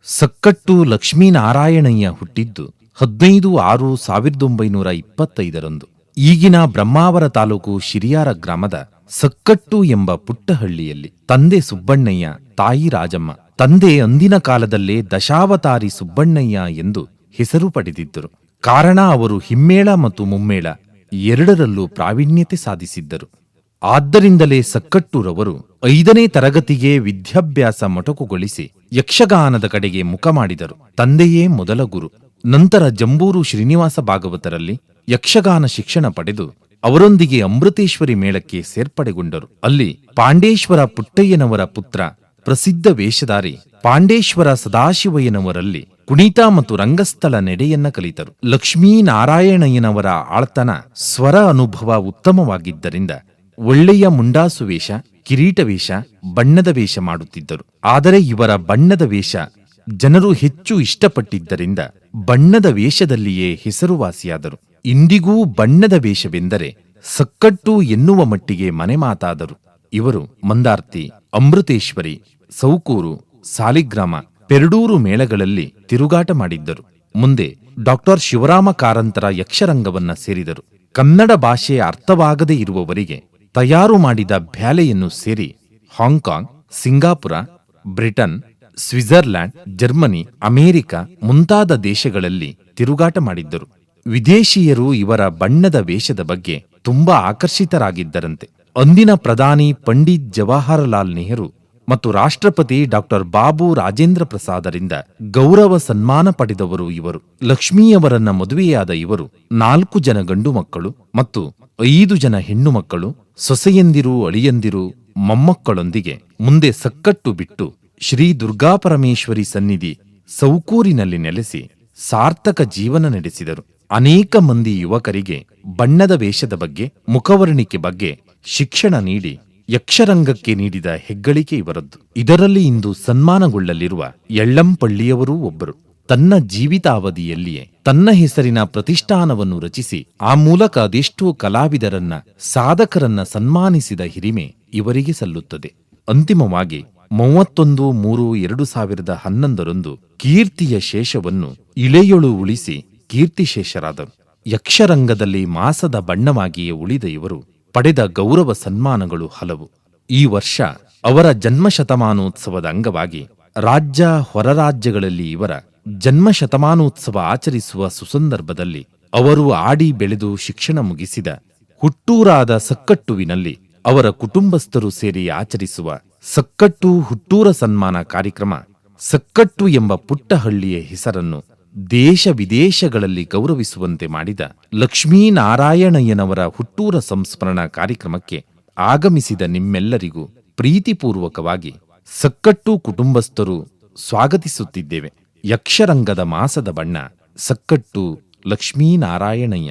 ಸಕ್ಕಟ್ಟು ಲಕ್ಷ್ಮೀನಾರಾಯಣಯ್ಯ ಹುಟ್ಟಿದ್ದು 15/6/1925 ಈಗಿನ ಬ್ರಹ್ಮಾವರ ತಾಲೂಕು ಶಿರಿಯಾರ ಗ್ರಾಮದ ಸಕ್ಕಟ್ಟು ಎಂಬ ಪುಟ್ಟಹಳ್ಳಿಯಲ್ಲಿ. ತಂದೆ ಸುಬ್ಬಣ್ಣಯ್ಯ, ತಾಯಿ ರಾಜಮ್ಮ. ತಂದೆ ಅಂದಿನ ಕಾಲದಲ್ಲೇ ದಶಾವತಾರಿ ಸುಬ್ಬಣ್ಣಯ್ಯ ಎಂದು ಹೆಸರು ಪಡೆದಿದ್ದರು. ಕಾರಣ ಅವರು ಹಿಮ್ಮೇಳ ಮತ್ತು ಮುಮ್ಮೇಳ ಎರಡರಲ್ಲೂ ಪ್ರಾವೀಣ್ಯತೆ ಸಾಧಿಸಿದ್ದರು. ಆದ್ದರಿಂದಲೇ ಸಕ್ಕಟ್ಟುರವರು 5ನೇ ತರಗತಿಗೆ ವಿದ್ಯಾಭ್ಯಾಸ ಮೊಟಕುಗೊಳಿಸಿ ಯಕ್ಷಗಾನದ ಕಡೆಗೆ ಮುಖ ಮಾಡಿದರು. ತಂದೆಯೇ ಮೊದಲ ಗುರು. ನಂತರ ಜಂಬೂರು ಶ್ರೀನಿವಾಸ ಭಾಗವತರಲ್ಲಿ ಯಕ್ಷಗಾನ ಶಿಕ್ಷಣ ಪಡೆದು ಅವರೊಂದಿಗೆ ಅಮೃತೇಶ್ವರಿ ಮೇಳಕ್ಕೆ ಸೇರ್ಪಡೆಗೊಂಡರು. ಅಲ್ಲಿ ಪಾಂಡೇಶ್ವರ ಪುಟ್ಟಯ್ಯನವರ ಪುತ್ರ, ಪ್ರಸಿದ್ಧ ವೇಷಧಾರಿ ಪಾಂಡೇಶ್ವರ ಸದಾಶಿವಯ್ಯನವರಲ್ಲಿ ಕುಣಿತ ಮತ್ತು ರಂಗಸ್ಥಳ ನಡೆಯನ್ನ ಕಲಿತರು. ಲಕ್ಷ್ಮೀನಾರಾಯಣಯ್ಯನವರ ಆಳ್ತನ, ಸ್ವರ ಅನುಭವ ಉತ್ತಮವಾಗಿದ್ದರಿಂದ ಒಳ್ಳೆಯ ಮುಂಡಾಸು ವೇಷ, ಕಿರೀಟ ವೇಷ, ಬಣ್ಣದ ವೇಷ ಮಾಡುತ್ತಿದ್ದರು. ಆದರೆ ಇವರ ಬಣ್ಣದ ವೇಷ ಜನರು ಹೆಚ್ಚು ಇಷ್ಟಪಟ್ಟಿದ್ದರಿಂದ ಬಣ್ಣದ ವೇಷದಲ್ಲಿಯೇ ಹೆಸರುವಾಸಿಯಾದರು. ಇಂದಿಗೂ ಬಣ್ಣದ ವೇಷವೆಂದರೆ ಸಕ್ಕಟ್ಟು ಎನ್ನುವ ಮಟ್ಟಿಗೆ ಮನೆಮಾತಾದರು. ಇವರು ಮಂದಾರ್ತಿ, ಅಮೃತೇಶ್ವರಿ, ಸೌಕೂರು, ಸಾಲಿಗ್ರಾಮ, ಪೆರಡೂರು ಮೇಳಗಳಲ್ಲಿ ತಿರುಗಾಟ ಮಾಡಿದ್ದರು. ಮುಂದೆ ಡಾಕ್ಟರ್ ಶಿವರಾಮ ಕಾರಂತರ ಯಕ್ಷರಂಗವನ್ನ ಸೇರಿದರು. ಕನ್ನಡ ಭಾಷೆ ಅರ್ಥವಾಗದೇ ಇರುವವರಿಗೆ ತಯಾರು ಮಾಡಿದ ಬ್ಯಾಲೆಯನ್ನು ಸೇರಿ Hong Kong, Singapore, Britain, Switzerland, Germany, America ಮುಂತಾದ ದೇಶಗಳಲ್ಲಿ ತಿರುಗಾಟ ಮಾಡಿದ್ದರು. ವಿದೇಶೀಯರು ಇವರ ಬಣ್ಣದ ವೇಷದ ಬಗ್ಗೆ ತುಂಬಾ ಆಕರ್ಷಿತರಾಗಿದ್ದರಂತೆ. ಅಂದಿನ ಪ್ರಧಾನಿ ಪಂಡಿತ್ ಜವಾಹರಲಾಲ್ ನೆಹರು ಮತ್ತು ರಾಷ್ಟ್ರಪತಿ ಡಾಕ್ಟರ್ ಬಾಬು ರಾಜೇಂದ್ರ ಪ್ರಸಾದರಿಂದ ಗೌರವ ಸನ್ಮಾನ ಪಡೆದವರು ಇವರು. ಲಕ್ಷ್ಮೀಯವರನ್ನ ಮದುವೆಯಾದ ಇವರು 4 ಜನ ಗಂಡು ಮಕ್ಕಳು ಮತ್ತು 5 ಜನ ಹೆಣ್ಣು ಮಕ್ಕಳು, ಸೊಸೆಯಂದಿರು, ಅಳಿಯಂದಿರು, ಮೊಮ್ಮಕ್ಕಳೊಂದಿಗೆ ಮುಂದೆ ಸಕ್ಕಟ್ಟು ಬಿಟ್ಟು ಶ್ರೀ ದುರ್ಗಾಪರಮೇಶ್ವರಿ ಸನ್ನಿಧಿ ಸೌಕೂರಿನಲ್ಲಿ ನೆಲೆಸಿ ಸಾರ್ಥಕ ಜೀವನ ನಡೆಸಿದರು. ಅನೇಕ ಮಂದಿ ಯುವಕರಿಗೆ ಬಣ್ಣದ ವೇಷದ ಬಗ್ಗೆ, ಮುಖವರ್ಣಿಕೆ ಬಗ್ಗೆ ಶಿಕ್ಷಣ ನೀಡಿ ಯಕ್ಷರಂಗಕ್ಕೆ ನೀಡಿದ ಹೆಗ್ಗಳಿಕೆ ಇವರದ್ದು. ಇದರಲ್ಲಿ ಇಂದು ಸನ್ಮಾನಗೊಳ್ಳಲಿರುವ ಯಳ್ಳಂಪಳ್ಳಿಯವರೂ ಒಬ್ಬರು. ತನ್ನ ಜೀವಿತಾವಧಿಯಲ್ಲಿಯೇ ತನ್ನ ಹೆಸರಿನ ಪ್ರತಿಷ್ಠಾನವನ್ನು ರಚಿಸಿ ಆ ಮೂಲಕ ಅದೆಷ್ಟೋ ಕಲಾವಿದರನ್ನ, ಸಾಧಕರನ್ನ ಸನ್ಮಾನಿಸಿದ ಹಿರಿಮೆ ಇವರಿಗೆ ಸಲ್ಲುತ್ತದೆ. ಅಂತಿಮವಾಗಿ 31/3/2011 ಕೀರ್ತಿಯ ಶೇಷವನ್ನು ಇಳೆಯೊಳು ಉಳಿಸಿ ಕೀರ್ತಿಶೇಷರಾದರು. ಯಕ್ಷರಂಗದಲ್ಲಿ ಮಾಸದ ಬಣ್ಣವಾಗಿಯೇ ಉಳಿದ ಇವರು ಪಡೆದ ಗೌರವ ಸನ್ಮಾನಗಳು ಹಲವು. ಈ ವರ್ಷ ಅವರ ಜನ್ಮಶತಮಾನೋತ್ಸವದ ಅಂಗವಾಗಿ ರಾಜ್ಯ, ಹೊರ ರಾಜ್ಯಗಳಲ್ಲಿ ಇವರ ಜನ್ಮಶತಮಾನೋತ್ಸವ ಆಚರಿಸುವ ಸುಸಂದರ್ಭದಲ್ಲಿ ಅವರು ಆಡಿ ಬೆಳೆದು ಶಿಕ್ಷಣ ಮುಗಿಸಿದ ಹುಟ್ಟೂರಾದ ಸಕ್ಕಟ್ಟುವಿನಲ್ಲಿ ಅವರ ಕುಟುಂಬಸ್ಥರು ಸೇರಿ ಆಚರಿಸುವ ಸಕ್ಕಟ್ಟು ಹುಟ್ಟೂರ ಸನ್ಮಾನ ಕಾರ್ಯಕ್ರಮ ಸಕ್ಕಟ್ಟು ಎಂಬ ಪುಟ್ಟಹಳ್ಳಿಯ ಹೆಸರನ್ನು ದೇಶ ವಿದೇಶಗಳಲ್ಲಿ ಗೌರವಿಸುವಂತೆ ಮಾಡಿದ ಲಕ್ಷ್ಮೀನಾರಾಯಣಯ್ಯನವರ ಹುಟ್ಟೂರ ಸಂಸ್ಮರಣಾ ಕಾರ್ಯಕ್ರಮಕ್ಕೆ ಆಗಮಿಸಿದ ನಿಮ್ಮೆಲ್ಲರಿಗೂ ಪ್ರೀತಿಪೂರ್ವಕವಾಗಿ ಸಕ್ಕಟ್ಟು ಕುಟುಂಬಸ್ಥರು ಸ್ವಾಗತಿಸುತ್ತಿದ್ದೇವೆ. ಯಕ್ಷರಂಗದ ಮಾಸದ ಬಣ್ಣ ಸಕ್ಕಟ್ಟು ಲಕ್ಷ್ಮೀನಾರಾಯಣಯ್ಯ.